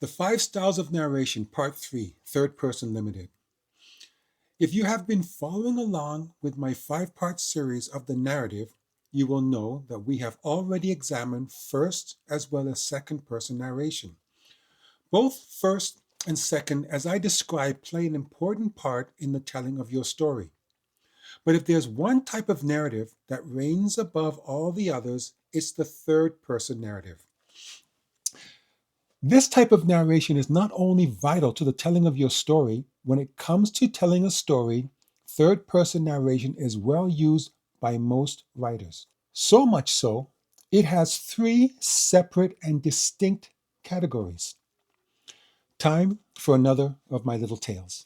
The Five Styles of Narration, Part 3, Third Person Limited. If you have been following along with my five-part series of the narrative, you will know that we have already examined first as well as second person narration. Both first and second, as I described, play an important part in the telling of your story. But if there's one type of narrative that reigns above all the others, it's the third person narrative. This type of narration is not only vital to the telling of your story, when it comes to telling a story, third person narration is well used by most writers. So much so, it has three separate and distinct categories. Time for another of my little tales.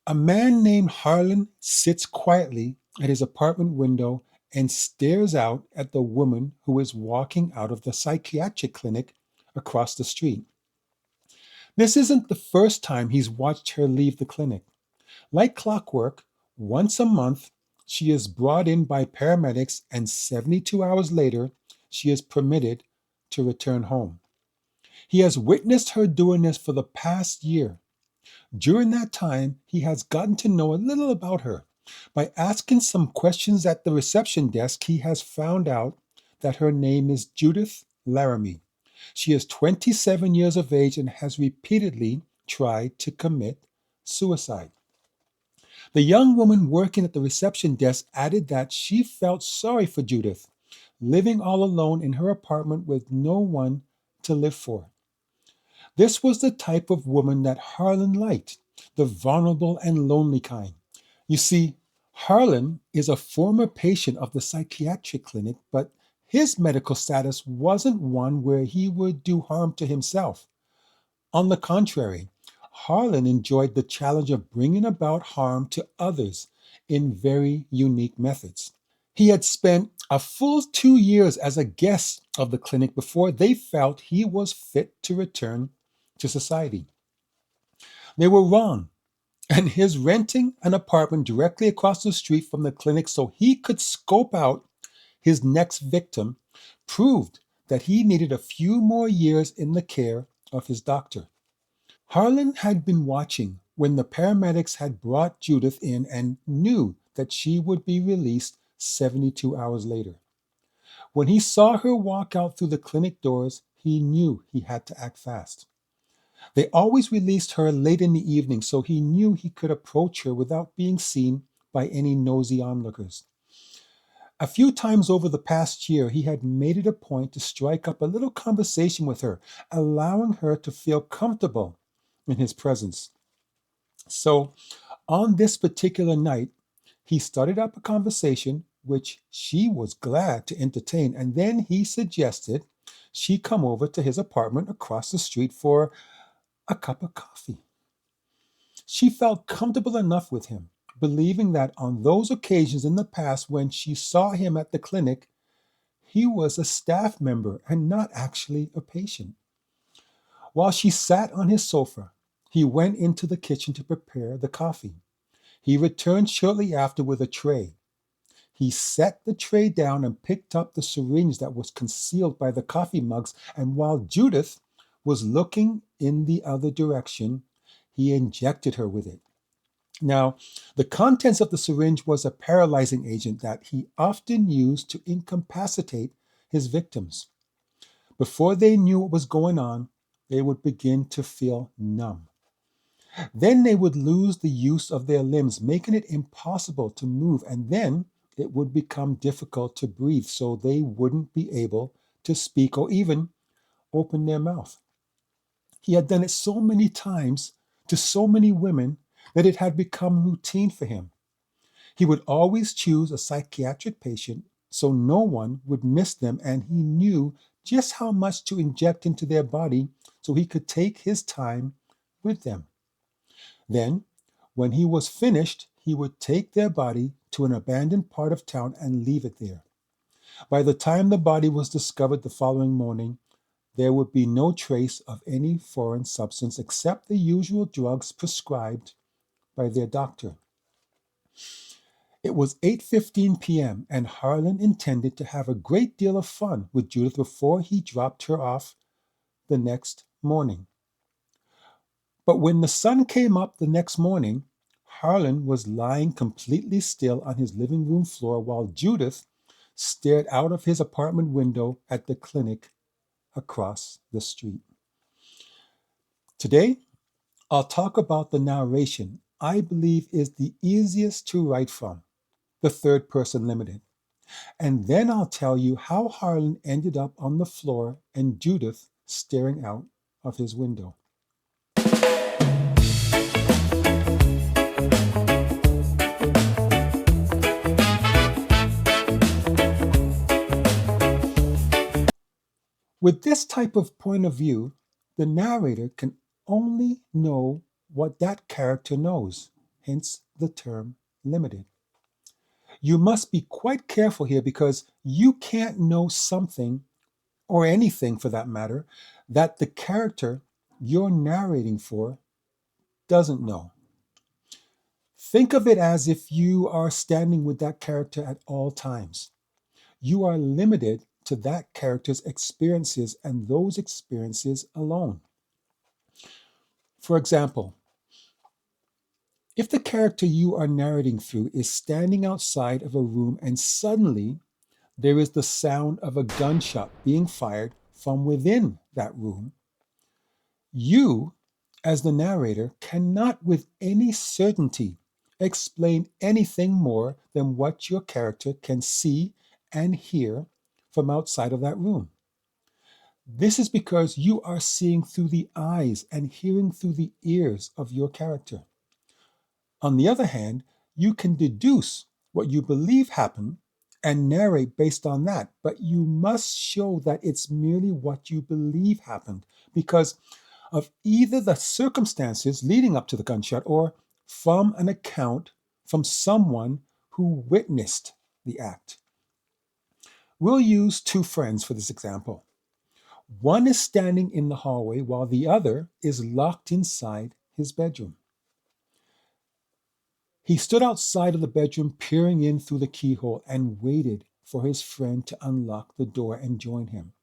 A man named Harlan sits quietly at his apartment window and stares out at the woman who is walking out of the psychiatric clinic across the street. This isn't the first time he's watched her leave the clinic. Like clockwork, once a month, she is brought in by paramedics, and 72 hours later, she is permitted to return home. He has witnessed her doing this for the past year. During that time, he has gotten to know a little about her. By asking some questions at the reception desk, he has found out that her name is Judith Laramie. She is 27 years of age and has repeatedly tried to commit suicide. The young woman working at the reception desk added that she felt sorry for Judith, living all alone in her apartment with no one to live for. This was the type of woman that Harlan liked, the vulnerable and lonely kind. You see, Harlan is a former patient of the psychiatric clinic, but his medical status wasn't one where he would do harm to himself. On the contrary, Harlan enjoyed the challenge of bringing about harm to others in very unique methods. He had spent a full 2 years as a guest of the clinic before they felt he was fit to return to society. They were wrong, and his renting an apartment directly across the street from the clinic so he could scope out his next victim proved that he needed a few more years in the care of his doctor. Harlan had been watching when the paramedics had brought Judith in and knew that she would be released 72 hours later. When he saw her walk out through the clinic doors, he knew he had to act fast. They always released her late in the evening, so he knew he could approach her without being seen by any nosy onlookers. A few times over the past year, he had made it a point to strike up a little conversation with her, allowing her to feel comfortable in his presence. So, on this particular night, he started up a conversation which she was glad to entertain, and then he suggested she come over to his apartment across the street for a cup of coffee. She felt comfortable enough with him, believing that on those occasions in the past when she saw him at the clinic, he was a staff member and not actually a patient. While she sat on his sofa, he went into the kitchen to prepare the coffee. He returned shortly after with a tray. He set the tray down and picked up the syringe that was concealed by the coffee mugs, and while Judith was looking in the other direction, he injected her with it. Now, the contents of the syringe was a paralyzing agent that he often used to incapacitate his victims. Before they knew what was going on, they would begin to feel numb. Then they would lose the use of their limbs, making it impossible to move, and then it would become difficult to breathe, so they wouldn't be able to speak or even open their mouth. He had done it so many times to so many women that it had become routine for him. He would always choose a psychiatric patient so no one would miss them, and he knew just how much to inject into their body so he could take his time with them. Then, when he was finished, he would take their body to an abandoned part of town and leave it there. By the time the body was discovered the following morning, there would be no trace of any foreign substance except the usual drugs prescribed by their doctor. It was 8:15 p.m., and Harlan intended to have a great deal of fun with Judith before he dropped her off the next morning. But when the sun came up the next morning, Harlan was lying completely still on his living room floor while Judith stared out of his apartment window at the clinic across the street. Today, I'll talk about the narration I believe is the easiest to write from, the third person limited. And then I'll tell you how Harlan ended up on the floor and Judith staring out of his window. With this type of point of view, the narrator can only know what that character knows, hence the term limited. You must be quite careful here because you can't know something, or anything for that matter, that the character you're narrating for doesn't know. Think of it as if you are standing with that character at all times. You are limited to that character's experiences and those experiences alone. For example, if the character you are narrating through is standing outside of a room and suddenly there is the sound of a gunshot being fired from within that room, you, as the narrator, cannot with any certainty explain anything more than what your character can see and hear from outside of that room. This is because you are seeing through the eyes and hearing through the ears of your character. On the other hand, you can deduce what you believe happened and narrate based on that, but you must show that it's merely what you believe happened because of either the circumstances leading up to the gunshot or from an account from someone who witnessed the act. We'll use two friends for this example. One is standing in the hallway while the other is locked inside his bedroom. He stood outside of the bedroom, peering in through the keyhole, and waited for his friend to unlock the door and join him.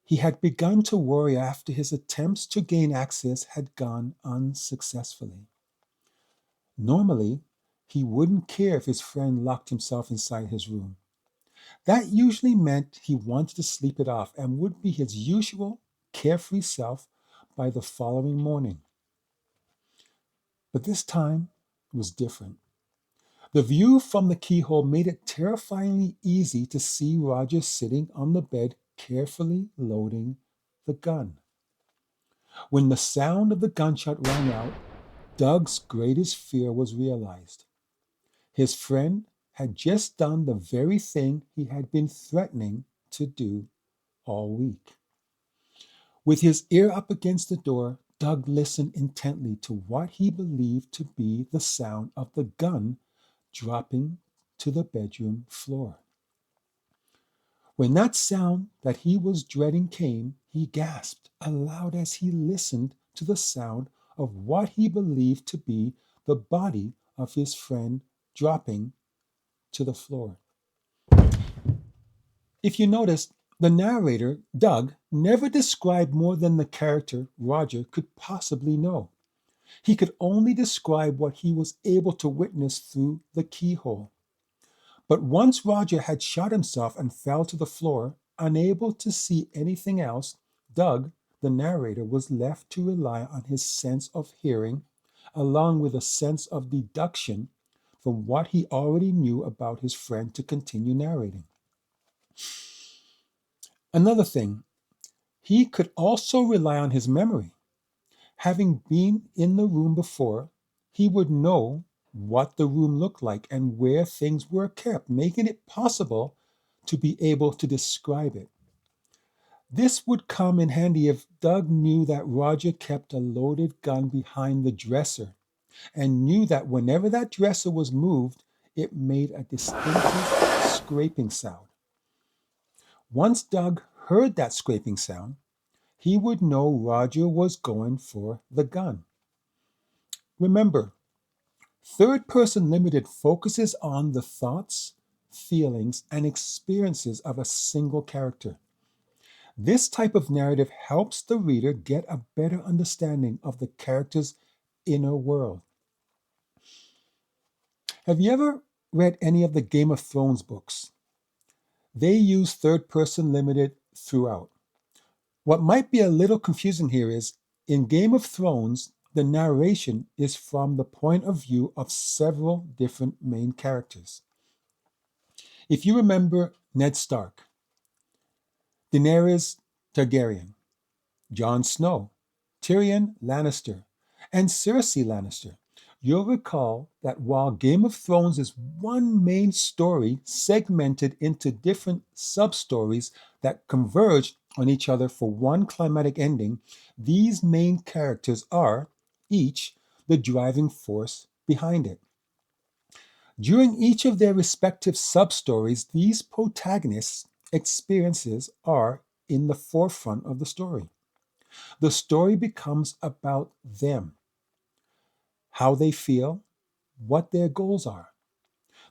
He had begun to worry after his attempts to gain access had gone unsuccessfully. Normally, he wouldn't care if his friend locked himself inside his room. That usually meant he wanted to sleep it off and would be his usual carefree self by the following morning. But this time was different. The view from the keyhole made it terrifyingly easy to see Roger sitting on the bed, carefully loading the gun. When the sound of the gunshot rang out, Doug's greatest fear was realized. His friend had just done the very thing he had been threatening to do all week. With his ear up against the door, Doug listened intently to what he believed to be the sound of the gun dropping to the bedroom floor. When that sound that he was dreading came, he gasped aloud as he listened to the sound of what he believed to be the body of his friend dropping to the floor. If you noticed, the narrator, Doug, never described more than the character Roger could possibly know. He could only describe what he was able to witness through the keyhole. But once Roger had shot himself and fell to the floor, unable to see anything else, Doug, the narrator, was left to rely on his sense of hearing, along with a sense of deduction from what he already knew about his friend to continue narrating. Another thing, he could also rely on his memory. Having been in the room before, he would know what the room looked like and where things were kept, making it possible to be able to describe it. This would come in handy if Doug knew that Roger kept a loaded gun behind the dresser and knew that whenever that dresser was moved, it made a distinctive scraping sound. Once Doug heard that scraping sound, he would know Roger was going for the gun. Remember, Third Person Limited focuses on the thoughts, feelings, and experiences of a single character. This type of narrative helps the reader get a better understanding of the character's inner world. Have you ever read any of the Game of Thrones books? They use Third Person Limited throughout. What might be a little confusing here is in Game of Thrones, the narration is from the point of view of several different main characters. If you remember Ned Stark, Daenerys Targaryen, Jon Snow, Tyrion Lannister, and Cersei Lannister, you'll recall that while Game of Thrones is one main story segmented into different sub stories that converge on each other for one climatic ending, these main characters are, each, the driving force behind it. During each of their respective sub stories, these protagonists' experiences are in the forefront of the story. The story becomes about them, how they feel, what their goals are.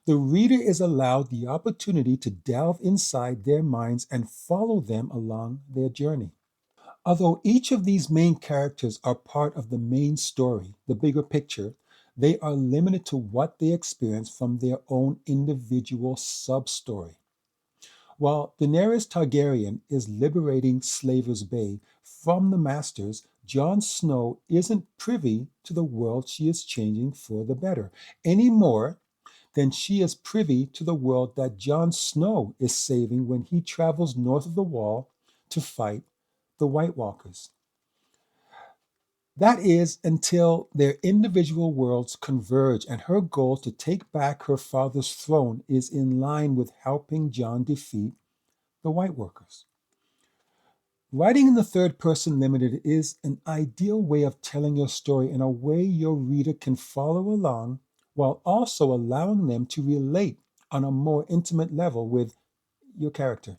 The reader is allowed the opportunity to delve inside their minds and follow them along their journey. Although each of these main characters are part of the main story, the bigger picture, they are limited to what they experience from their own individual sub story. While Daenerys Targaryen is liberating Slaver's Bay from the Masters, Jon Snow isn't privy to the world she is changing for the better, any more than she is privy to the world that Jon Snow is saving when he travels north of the Wall to fight the White Walkers. That is until their individual worlds converge and her goal to take back her father's throne is in line with helping Jon defeat the White Walkers. Writing in the third person limited is an ideal way of telling your story in a way your reader can follow along while also allowing them to relate on a more intimate level with your character.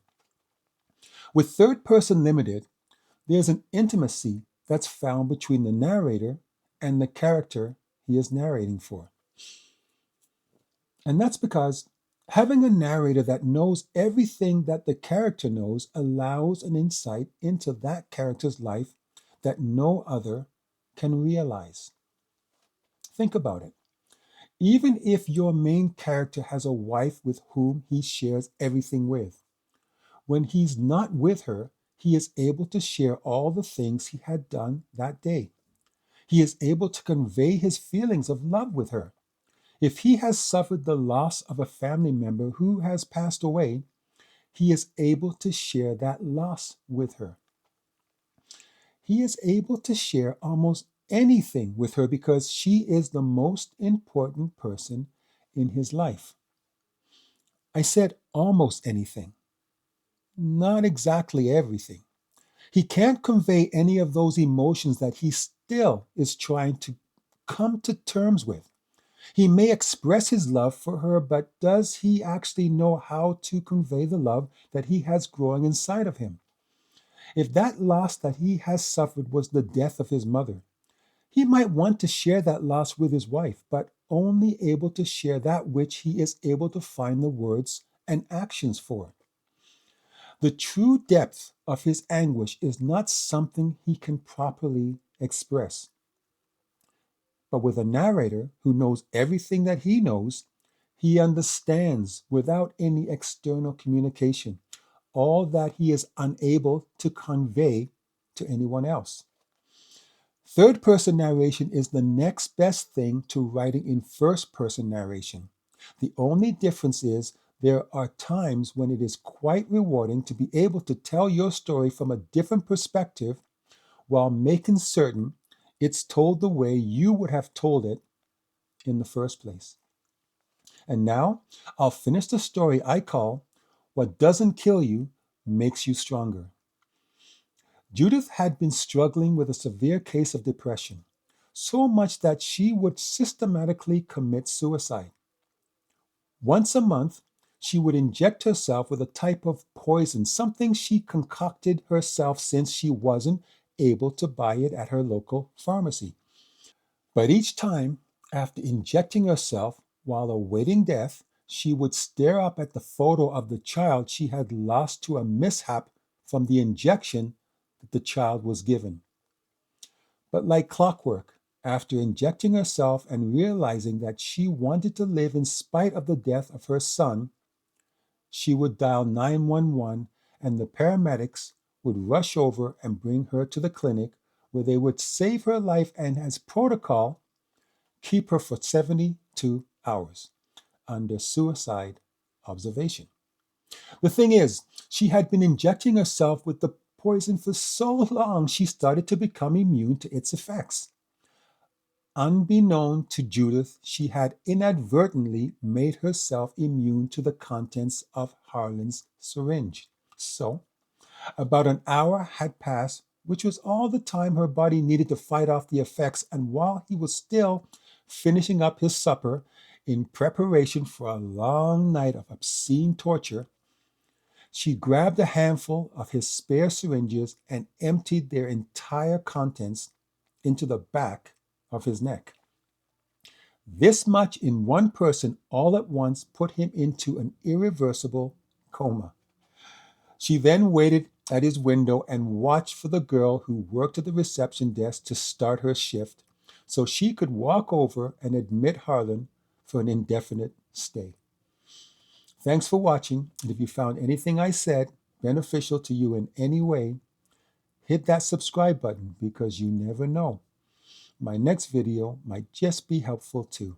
With third person limited, there's an intimacy that's found between the narrator and the character he is narrating for. And that's because having a narrator that knows everything that the character knows allows an insight into that character's life that no other can realize. Think about it. Even if your main character has a wife with whom he shares everything with, when he's not with her, he is able to share all the things he had done that day. He is able to convey his feelings of love with her. If he has suffered the loss of a family member who has passed away, he is able to share that loss with her. He is able to share almost anything with her because she is the most important person in his life. I said almost anything, not exactly everything. He can't convey any of those emotions that he still is trying to come to terms with. He may express his love for her, but does he actually know how to convey the love that he has growing inside of him? If that loss that he has suffered was the death of his mother, he might want to share that loss with his wife, but only able to share that which he is able to find the words and actions for. The true depth of his anguish is not something he can properly express. But with a narrator who knows everything that he knows, he understands without any external communication all that he is unable to convey to anyone else. Third person narration is the next best thing to writing in first person narration. The only difference is there are times when it is quite rewarding to be able to tell your story from a different perspective while making certain it's told the way you would have told it in the first place. And now I'll finish the story I call What Doesn't Kill You Makes You Stronger. Judith had been struggling with a severe case of depression, so much that she would systematically commit suicide. Once a month, she would inject herself with a type of poison, something she concocted herself since she wasn't able to buy it at her local pharmacy. But each time, After injecting herself while awaiting death, she would stare up at the photo of the child she had lost to a mishap from the injection that the child was given. But like clockwork, after injecting herself and realizing that she wanted to live in spite of the death of her son, she would dial 911 and the paramedics would rush over and bring her to the clinic where they would save her life and, as protocol, keep her for 72 hours under suicide observation. The thing is, she had been injecting herself with the poison for so long she started to become immune to its effects. Unbeknown to Judith, she had inadvertently made herself immune to the contents of Harlan's syringe. So, about an hour had passed, which was all the time her body needed to fight off the effects, and while he was still finishing up his supper in preparation for a long night of obscene torture, she grabbed a handful of his spare syringes and emptied their entire contents into the back of his neck. This much in one person all at once put him into an irreversible coma. She then waited at his window and watched for the girl who worked at the reception desk to start her shift so she could walk over and admit Harlan for an indefinite stay. Thanks for watching, and if you found anything I said beneficial to you in any way, hit that subscribe button because you never know. My next video might just be helpful too.